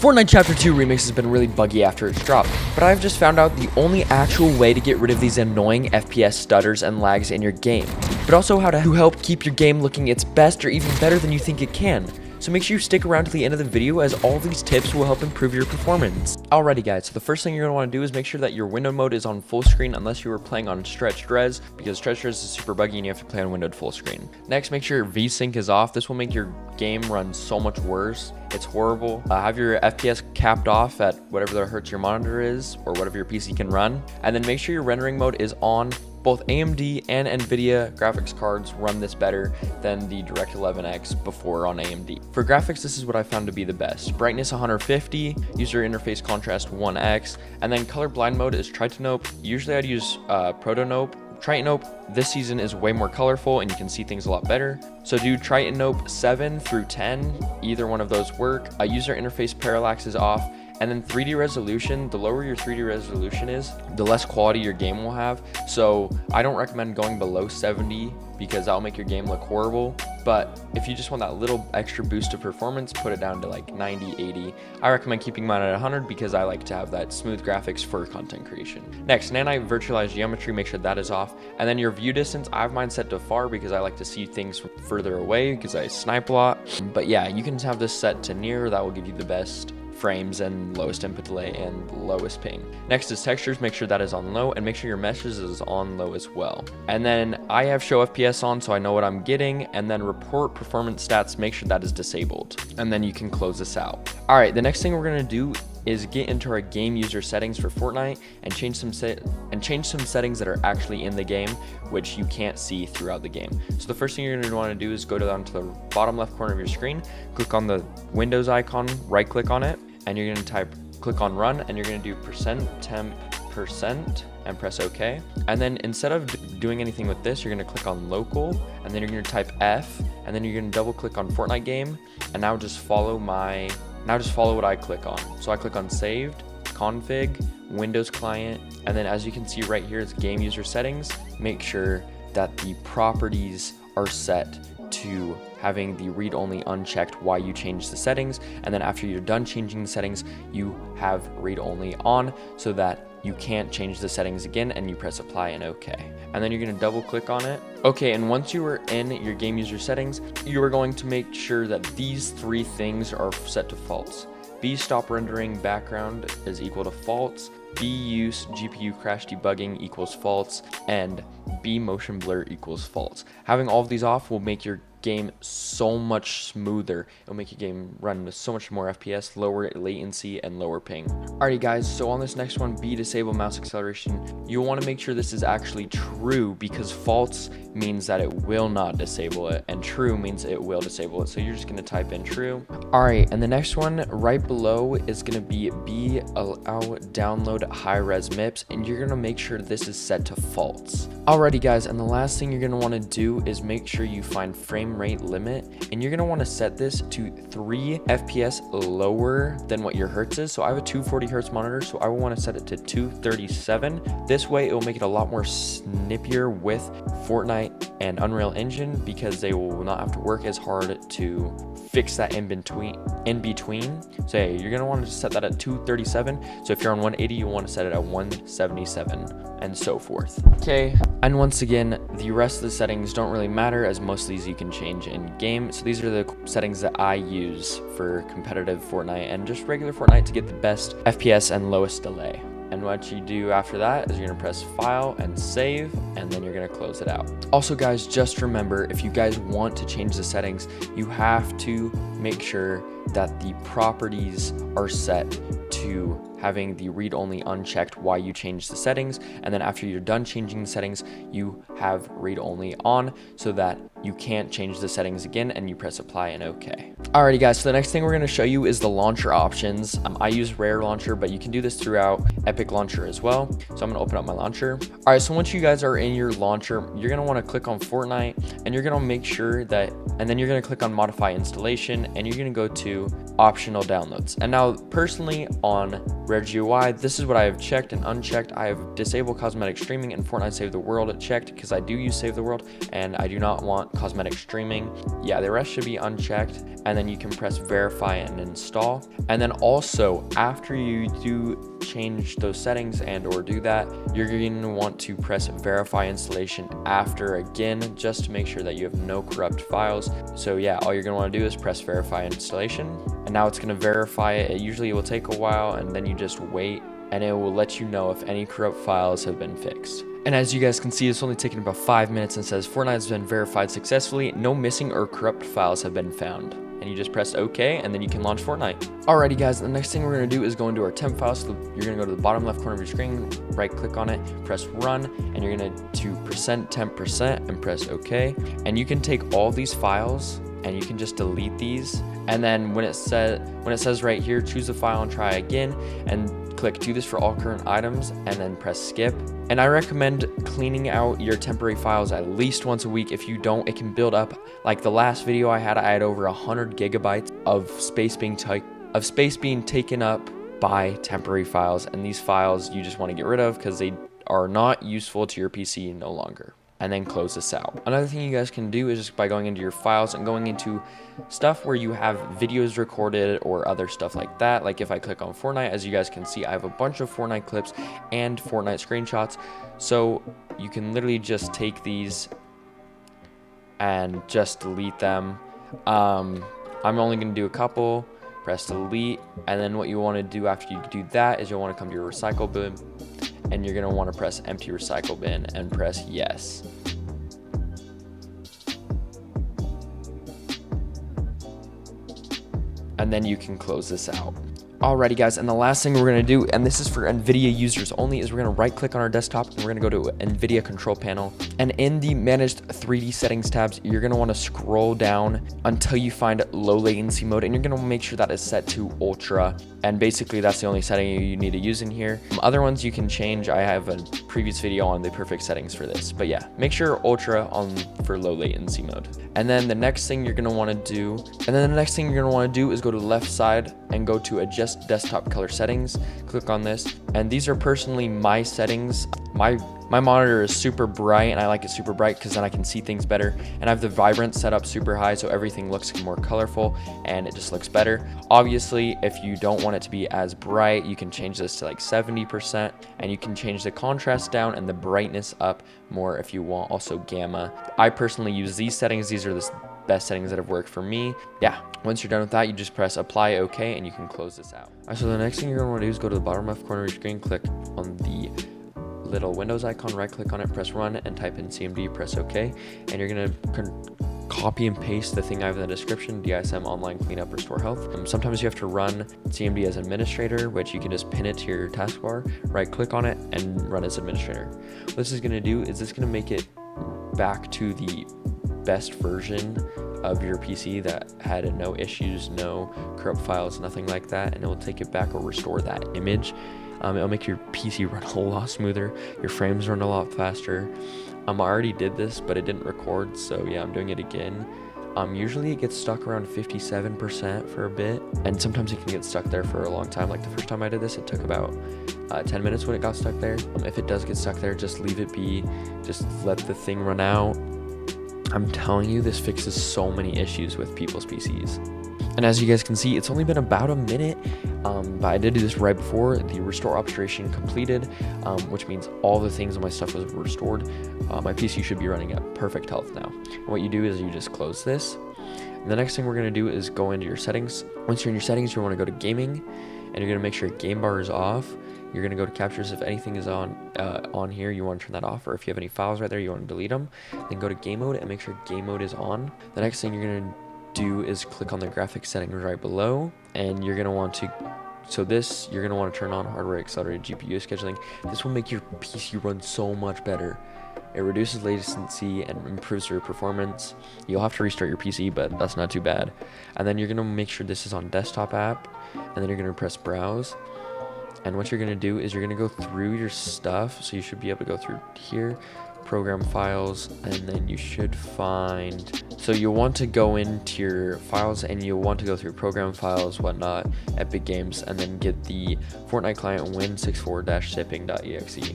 Fortnite Chapter 2 Remix has been really buggy after its drop, but I've just found out the only actual way to get rid of these annoying FPS stutters and lags in your game, but also how to help keep your game looking its best or even better than you think it can. So make sure you stick around to the end of the video, as all these tips will help improve your performance. Alrighty guys, so the first thing you're going to want to do is make sure that your window mode is on full screen unless you were playing on stretched res, because stretched res is super buggy and you have to play on windowed full screen. Next, make sure your VSync is off. This will make your game run so much worse. It's horrible. Have your FPS capped off at whatever the hertz your monitor is or whatever your PC can run. And then make sure your rendering mode is on. Both AMD and Nvidia graphics cards run this better than the DirectX 11X before on AMD. For graphics, this is what I found to be the best. Brightness 150, user interface contrast 1x, and then color blind mode is Tritanope. Usually I'd use Protonope. Tritanope this season is way more colorful and you can see things a lot better. So do Tritanope 7 through 10, either one of those work. User interface parallax is off. And then 3D resolution, the lower your 3D resolution is, the less quality your game will have. So I don't recommend going below 70 because that'll make your game look horrible. But if you just want that little extra boost of performance, put it down to like 90, 80. I recommend keeping mine at 100 because I like to have that smooth graphics for content creation. Next, nanite virtualized geometry, make sure that is off. And then your view distance, I have mine set to far because I like to see things from further away because I snipe a lot. But yeah, you can have this set to near, that will give you the best frames and lowest input delay and lowest ping. Next is textures, make sure that is on low and make sure your meshes is on low as well. And then I have show FPS on so I know what I'm getting, and then report performance stats, make sure that is disabled. And then you can close this out. All right, the next thing we're gonna do is get into our game user settings for Fortnite and change some settings that are actually in the game, which you can't see throughout the game. So the first thing you're going to want to do is go down to the bottom left corner of your screen, click on the Windows icon, right click on it, and you're going to click on run, and you're going to do %temp% and press OK. And then instead of doing anything with this, you're going to click on local, and then you're going to type F, and then you're going to double click on Fortnite game, and now just follow what I click on. So I click on saved, config, Windows client, and then as you can see right here, it's game user settings. Make sure that the properties are set to having the read only unchecked while you change the settings, and then after you're done changing the settings, you have read only on so that you can't change the settings again, and you press apply and OK. And then you're going to double click on it. Okay, and once you are in your game user settings, you are going to make sure that these three things are set to false. B stop rendering background is equal to false, B use GPU crash debugging equals false, and B motion blur equals false. Having all of these off will make your game so much smoother. It'll make your game run with so much more FPS, lower latency, and lower ping. Alrighty guys, so on this next one, B disable mouse acceleration, you'll want to make sure this is actually true, because false means that it will not disable it, and true means it will disable it. So you're just going to type in true. Alright, and the next one right below is going to be B allow download high res MIPS, and you're going to make sure this is set to false. Alrighty guys, and the last thing you're going to want to do is make sure you find frame rate limit, and you're going to want to set this to 3 FPS lower than what your hertz is. So I have a 240 hertz monitor, so I will want to set it to 237. This way it will make it a lot more snippier with Fortnite and Unreal Engine, because they will not have to work as hard to fix that in between. So hey, you're going to want to set that at 237. So if you're on 180, you want to set it at 177 and so forth. Okay, and once again, the rest of the settings don't really matter, as most of these you can change in game. So these are the settings that I use for competitive Fortnite and just regular Fortnite to get the best FPS and lowest delay. And what you do after that is you're going to press file and save, and then you're going to close it out. Also guys, just remember, if you guys want to change the settings, you have to make sure that the properties are set to having the read only unchecked while you change the settings, and then after you're done changing the settings, you have read only on so that you can't change the settings again, and you press apply and OK. Alrighty guys, so the next thing we're going to show you is the launcher options. I use Rare Launcher, but you can do this throughout Epic Launcher as well. So I'm going to open up my launcher. Alright, so once you guys are in your launcher, you're going to want to click on Fortnite, and you're going to make sure that, and then you're going to click on modify installation, and you're going to go to optional downloads. And now personally on RegUI, this is what I have checked and unchecked. I have disabled cosmetic streaming and Fortnite Save the World checked because I do use Save the World and I do not want cosmetic streaming. Yeah, the rest should be unchecked. And then you can press verify and install. And then also after you do change those settings and or do that, you're going to want to press verify installation after again, just to make sure that you have no corrupt files. So yeah, all you're going to want to do is press verify installation, and now it's going to verify it. Usually it will take a while, and then you just wait and it will let you know if any corrupt files have been fixed. And as you guys can see, it's only taken about 5 minutes and says Fortnite has been verified successfully. No missing or corrupt files have been found. And you just press OK, and then you can launch Fortnite. Alrighty guys, the next thing we're gonna do is go into our temp file. So you're gonna go to the bottom left corner of your screen, right click on it, press run, and you're gonna do %temp% and press OK. And you can take all these files and you can just delete these. And then when it says right here, choose the file and try again, and click do this for all current items, and then press skip. And I recommend cleaning out your temporary files at least once a week. If you don't, it can build up. Like the last video I had over 100 gigabytes of space being taken up by temporary files, and these files you just want to get rid of because they are not useful to your PC no longer. And then close this out. Another thing you guys can do is just by going into your files and going into stuff where you have videos recorded or other stuff like that. Like if I click on Fortnite, as you guys can see, I have a bunch of Fortnite clips and Fortnite screenshots. So you can literally just take these and just delete them. I'm only going to do a couple. Press delete, and then what you want to do after you do that is you'll want to come to your recycle bin, and you're going to want to press empty recycle bin and press yes. And then you can close this out. Alrighty guys, and the last thing we're going to do, and this is for Nvidia users only, is we're going to right click on our desktop and we're going to go to Nvidia control panel, and in the managed 3D settings tabs, you're going to want to scroll down until you find low latency mode, and you're going to make sure that is set to ultra, and basically that's the only setting you need to use in here. Other ones you can change. I have a previous video on the perfect settings for this, but yeah, make sure ultra on for low latency mode. And then the next thing you're going to want to do, is go to the left side and go to adjust desktop color settings. Click on this, and these are personally my settings. My monitor is super bright, and I like it super bright because then I can see things better, and I have the vibrance set up super high so everything looks more colorful and it just looks better. Obviously, if you don't want it to be as bright, you can change this to like 70%, and you can change the contrast down and the brightness up more if you want. Also gamma. I personally use these settings. These are the best settings that have worked for me. Yeah, once you're done with that, you just press apply OK, and you can close this out. Alright, so the next thing you're going to want to do is go to the bottom left corner of your screen, click on the little Windows icon, right click on it, press run, and type in CMD, press OK, and you're going to copy and paste the thing I have in the description, DISM online cleanup restore health. Sometimes you have to run CMD as administrator, which you can just pin it to your taskbar, right click on it, and run as administrator. What this is going to do is this going to make it back to the best version of your PC that had no issues, no corrupt files, nothing like that, and it will take it back or restore that image. It'll make your PC run a lot smoother, your frames run a lot faster. I already did this, but it didn't record, so yeah, I'm doing it again. Usually it gets stuck around 57% for a bit, and sometimes it can get stuck there for a long time. Like the first time I did this, it took about 10 minutes when it got stuck there. If it does get stuck there, just leave it be, just let the thing run out. I'm telling you, this fixes so many issues with people's PCs. And as you guys can see, it's only been about a minute, but I did do this right before the restore operation completed, which means all the things on my stuff was restored. My PC should be running at perfect health now. And what you do is you just close this. And the next thing we're going to do is go into your settings. Once you're in your settings, you want to go to gaming, and you're going to make sure game bar is off. You're going to go to captures. If anything is on here, you want to turn that off, or if you have any files right there, you want to delete them. Then go to game mode and make sure game mode is on. The next thing you're going to do is click on the graphics settings right below, and you're going to want to turn on hardware accelerated GPU scheduling. This will make your PC run so much better. It reduces latency and improves your performance. You'll have to restart your PC, but that's not too bad. And then you're going to make sure this is on desktop app, and then you're going to press browse. And what you're going to do is you're going to go through your stuff. So you should be able to go through here, program files, and then you should find, so you'll want to go into your files and you'll want to go through program files, whatnot, Epic Games, and then get the Fortnite client win64-shipping.exe.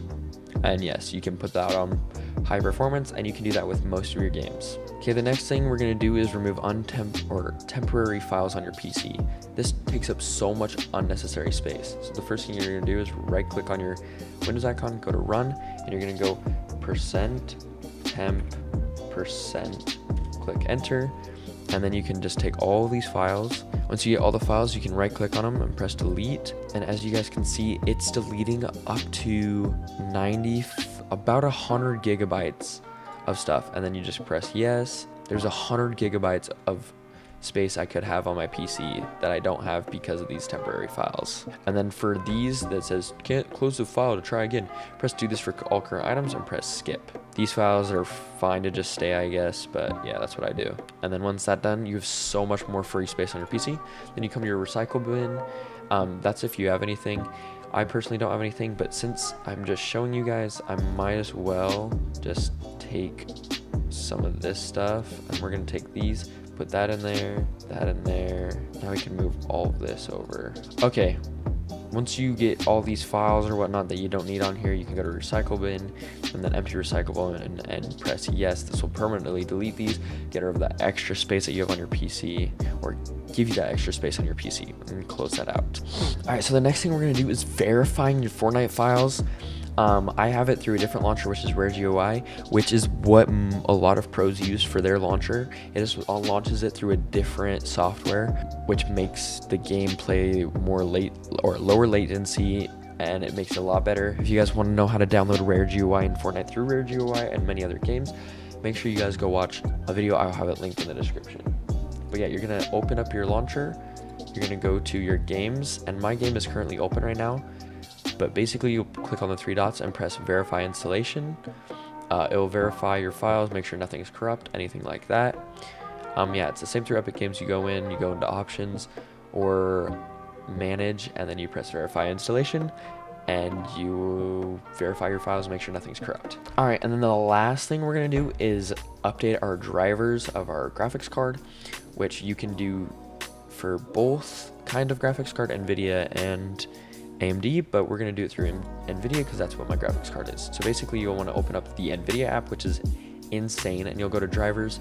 And yes, you can put that on high performance, and you can do that with most of your games. Okay, the next thing we're going to do is remove temporary files on your PC. This takes up so much unnecessary space. So the first thing you're going to do is right click on your Windows icon, go to run, and you're going to go %temp%, click enter, and then you can just take all of these files. Once you get all the files, you can right click on them and press delete, and as you guys can see, it's deleting up to about 100 gigabytes of stuff, and then you just press yes. There's 100 gigabytes of space I could have on my PC that I don't have because of these temporary files. And then for these that says can't close the file to try again, press do this for all current items and press skip. These files are fine to just stay, I guess, but yeah, that's what I do. And then once that's done, you have so much more free space on your PC. Then you come to your recycle bin. That's if you have anything. I personally don't have anything, but since I'm just showing you guys, I might as well just take some of this stuff, and we're gonna take these, put that in there, that in there. Now we can move all of this over. Okay, once you get all these files or whatnot that you don't need on here, you can go to recycle bin and then empty recycle bin and press yes. This will permanently delete these, get rid of that extra space that you have on your PC, or give you that extra space on your PC, and close that out. All right, so the next thing we're gonna do is verifying your Fortnite files. I have it through a different launcher, which is RestoreHealth, which is what a lot of pros use for their launcher. It just launches it through a different software, which makes the gameplay more lower latency, and it makes it a lot better. If you guys want to know how to download RestoreHealth and Fortnite through RestoreHealth and many other games, make sure you guys go watch a video. I'll have it linked in the description. But yeah, you're gonna open up your launcher. You're gonna go to your games, and my game is currently open right now. But basically, you'll click on the three dots and press verify installation. It will verify your files, make sure nothing is corrupt, anything like that. Yeah, it's the same through Epic Games. You go into options or manage, and then you press verify installation, and you verify your files, make sure nothing's corrupt. All right, and then the last thing we're gonna do is update our drivers of our graphics card, which you can do for both kind of graphics card, Nvidia and AMD, but we're going to do it through Nvidia because that's what my graphics card is. So basically, you'll want to open up the Nvidia app, which is insane, and you'll go to drivers,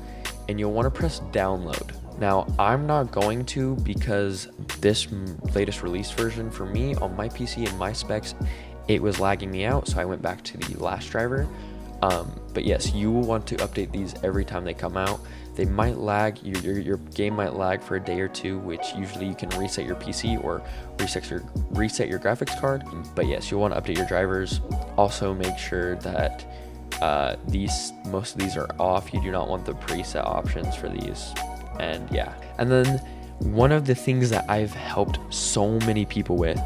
and you'll want to press download. Now, I'm not going to, because this latest release version for me on my PC and my specs, it was lagging me out, so I went back to the last driver. But yes, you will want to update these every time they come out. They might lag, your game might lag for a day or two, which usually you can reset your PC or reset your graphics card. But yes, you'll want to update your drivers. Also make sure that most of these are off. You do not want the preset options for these. And yeah, and then one of the things that I've helped so many people with,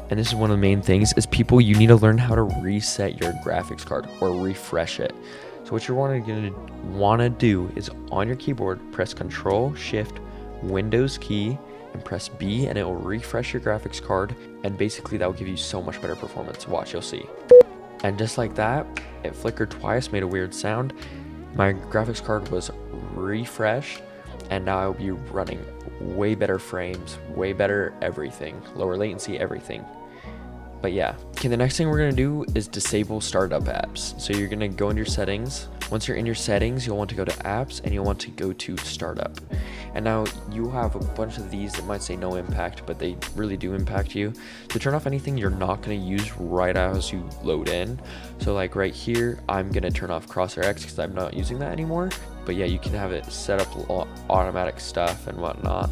and this is one of the main things, is you need to learn how to reset your graphics card or refresh it. So what you're going to want to do is on your keyboard, press Ctrl, Shift, Windows key, and press B, and it will refresh your graphics card. And basically that will give you so much better performance. Watch, you'll see. And just like that, it flickered twice, made a weird sound. My graphics card was refreshed, and now I'll be running way better frames, way better everything, lower latency, everything. But yeah, okay, the next thing we're gonna do is disable startup apps. So you're gonna go in your settings. Once you're in your settings, you'll want to go to apps, and you'll want to go to startup. And now you have a bunch of these that might say no impact, but they really do impact you. So turn off anything you're not gonna use right as you load in. So like right here, I'm gonna turn off Crosshair X because I'm not using that anymore. But yeah, you can have it set up automatic stuff and whatnot.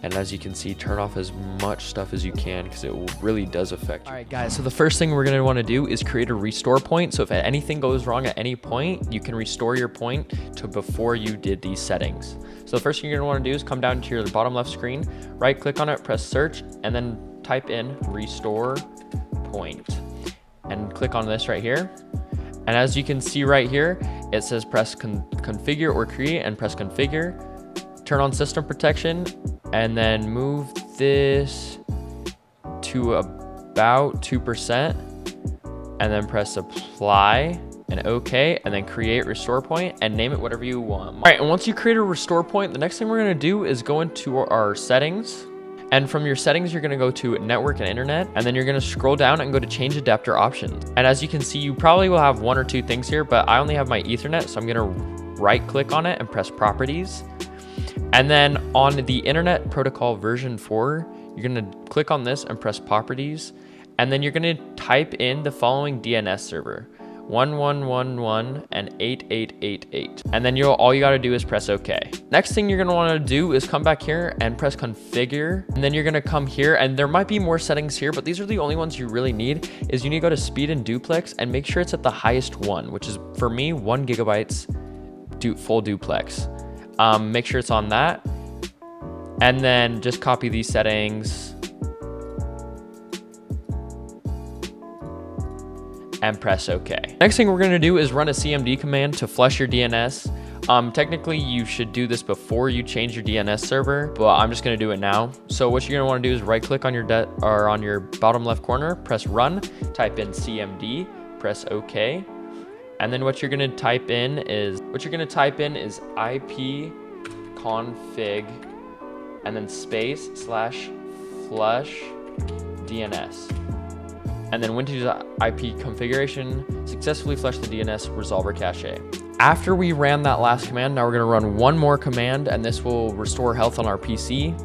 And as you can see, turn off as much stuff as you can because it really does affect you. All right, guys, so the first thing we're going to want to do is create a restore point. So if anything goes wrong at any point, you can restore your point to before you did these settings. So the first thing you're going to want to do is come down to your bottom left screen, right click on it, press search, and then type in restore point. And click on this right here. And as you can see right here, it says press configure or create, and press configure. Turn on system protection, and then move this to about 2%, and then press apply, and OK, and then create restore point and name it whatever you want. All right, and once you create a restore point, the next thing we're gonna do is go into our settings. And from your settings, you're gonna go to network and internet, and then you're gonna scroll down and go to change adapter options. And as you can see, you probably will have one or two things here, but I only have my Ethernet, so I'm gonna right click on it and press properties. And then on the internet protocol version 4, you're gonna click on this and press properties. And then you're gonna type in the following DNS server, 1111 and 8888. And then all you gotta do is press OK. Next thing you're gonna wanna do is come back here and press configure. And then you're gonna come here, and there might be more settings here, but these are the only ones you really need. Is you need to go to speed and duplex and make sure it's at the highest one, which is for me 1 gigabytes full duplex. Make sure it's on that. And then just copy these settings and press OK. Next thing we're gonna do is run a CMD command to flush your DNS. Technically, you should do this before you change your DNS server, but I'm just gonna do it now. So what you're gonna wanna do is right click on your bottom left corner, press run, type in CMD, press OK. And then what you're gonna type in is IP config and then space / flush DNS. And then Windows IP configuration, successfully flush the DNS resolver cache. After we ran that last command, now we're gonna run one more command, and this will restore health on our PC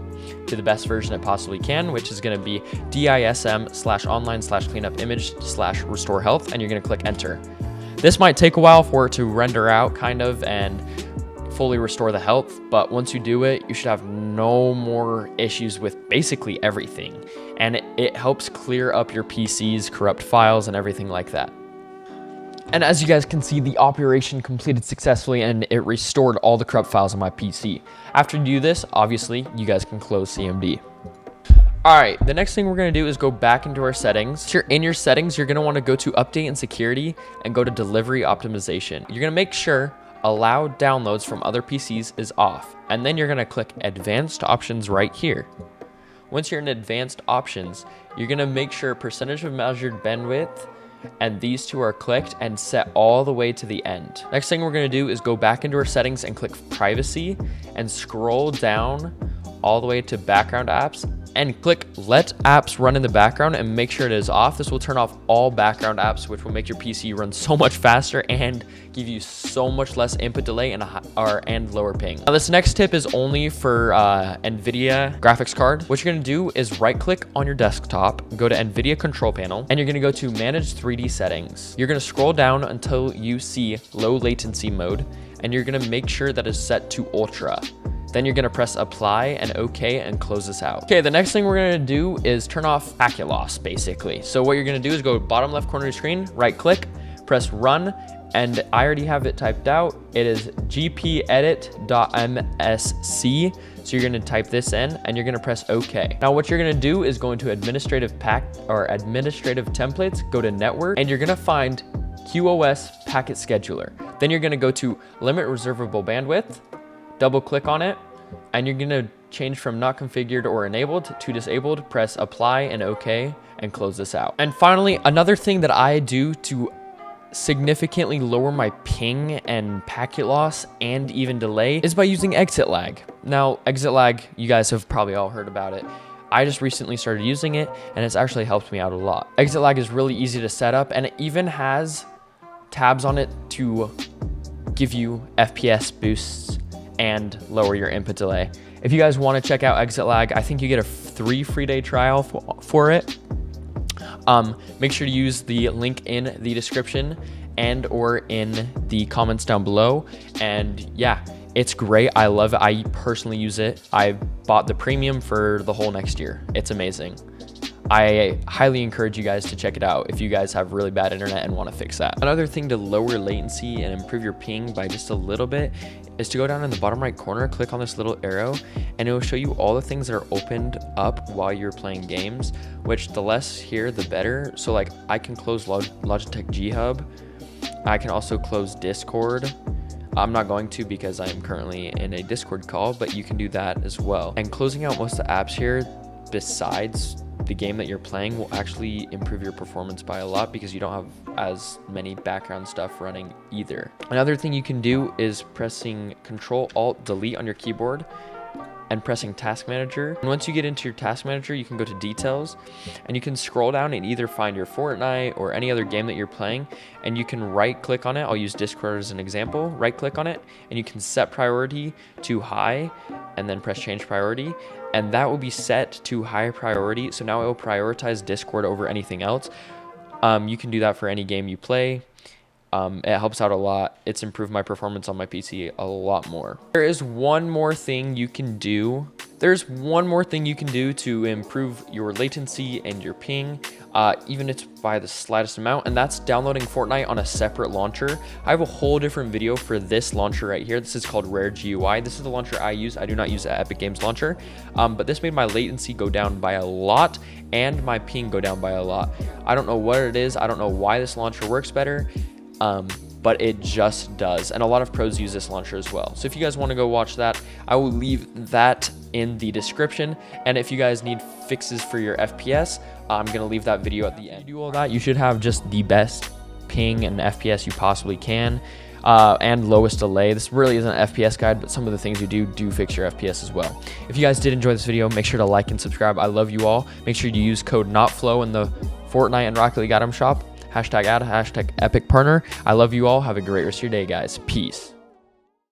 to the best version it possibly can, which is gonna be DISM /online /cleanup image /restore health, and you're gonna click enter. This might take a while for it to render out kind of and fully restore the health, but once you do it, you should have no more issues with basically everything. And it helps clear up your PC's corrupt files and everything like that. And as you guys can see, the operation completed successfully and it restored all the corrupt files on my PC. After you do this, obviously, you guys can close CMD. All right, the next thing we're gonna do is go back into our settings. Here in your settings, you're gonna wanna go to update and security and go to delivery optimization. You're gonna make sure allow downloads from other PCs is off. And then you're gonna click advanced options right here. Once you're in advanced options, you're gonna make sure percentage of measured bandwidth and these two are clicked and set all the way to the end. Next thing we're gonna do is go back into our settings and click privacy and scroll down all the way to background apps and click let apps run in the background and make sure it is off. This will turn off all background apps, which will make your PC run so much faster and give you so much less input delay and lower ping. Now this next tip is only for Nvidia graphics card. What you're gonna do is right click on your desktop, go to Nvidia control panel, and you're gonna go to manage 3D settings. You're gonna scroll down until you see low latency mode, and you're gonna make sure that is set to ultra. Then you're gonna press apply and OK and close this out. Okay, the next thing we're gonna do is turn off packet loss, basically. So what you're gonna do is go bottom left corner of your screen, right click, press run, and I already have it typed out. It is gpedit.msc. So you're gonna type this in and you're gonna press OK. Now what you're gonna do is go into administrative templates, go to network, and you're gonna find QoS packet scheduler. Then you're gonna go to limit reservable bandwidth, double click on it, and you're gonna change from not configured or enabled to disabled, press apply and OK, and close this out. And finally, another thing that I do to significantly lower my ping and packet loss and even delay is by using exit lag. Now, exit lag, you guys have probably all heard about it. I just recently started using it and it's actually helped me out a lot. Exit lag is really easy to set up and it even has tabs on it to give you FPS boosts and lower your input delay. If you guys want to check out exit lag, I think you get a 3 free day trial for it. Make sure to use the link in the description and or in the comments down below. And yeah, it's great. I love it. I personally use it. I bought the premium for the whole next year. It's amazing. I highly encourage you guys to check it out if you guys have really bad internet and want to fix that. Another thing to lower latency and improve your ping by just a little bit is to go down in the bottom right corner, click on this little arrow, and it will show you all the things that are opened up while you're playing games, which the less here, the better. So like I can close Logitech G Hub. I can also close Discord. I'm not going to because I am currently in a Discord call, but you can do that as well. And closing out most of the apps here, besides the game that you're playing will actually improve your performance by a lot because you don't have as many background stuff running either. Another thing you can do is pressing Ctrl Alt Delete on your keyboard and pressing Task Manager. And once you get into your Task Manager, you can go to Details and you can scroll down and either find your Fortnite or any other game that you're playing, and you can right click on it. I'll use Discord as an example. Right click on it and you can set priority to high and then press change priority, and that will be set to high priority. So now it will prioritize Discord over anything else. You can do that for any game you play. It helps out a lot. It's improved my performance on my PC a lot more. There is one more thing you can do. There's one more thing you can do to improve your latency and your ping, even if it's by the slightest amount, and that's downloading Fortnite on a separate launcher. I have a whole different video for this launcher right here. This is called Rare GUI. This is the launcher I use. I do not use the Epic Games launcher, but this made my latency go down by a lot and my ping go down by a lot. I don't know what it is. I don't know why this launcher works better. But it just does, and a lot of pros use this launcher as well. So if you guys want to go watch that, I will leave that in the description. And if you guys need fixes for your FPS, I'm gonna leave that video at the end. If you do all that, you should have just the best ping and FPS you possibly can, and lowest delay. This really isn't an FPS guide, but some of the things you do fix your FPS as well. If you guys did enjoy this video, make sure to like and subscribe. I love you all. Make sure you use code NOTFLOW in the Fortnite and Rocket League item shop. #ad, #epic partner. I love you all. Have a great rest of your day, guys. Peace.